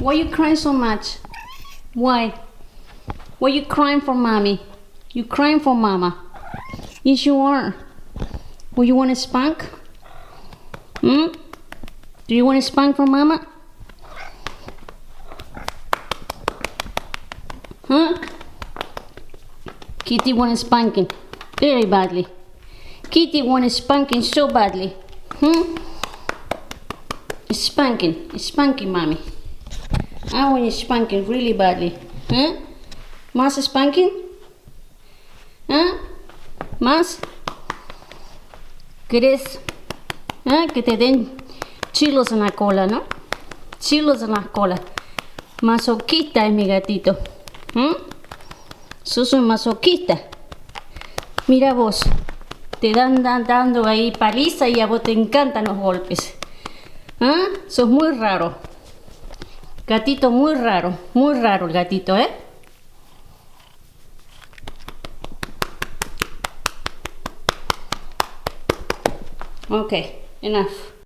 Why you crying so much? Why? Why you crying for mommy? You crying for mama? Yes, you are. Well, you want to spank? Do you want to spank for mama? Huh? Kitty wants spanking very badly. Kitty wants spanking so badly. Spanking, mommy. I want spanking really badly. Más spanking? Más. ¿Quieres que te den chilos en la cola, no? Chilos en la cola. Masoquista es mi gatito. Sos un masoquista. Mira vos, te dan dando ahí paliza y a vos te encantan los golpes. Sos muy raro. Gatito muy raro el gatito, Okay, enough.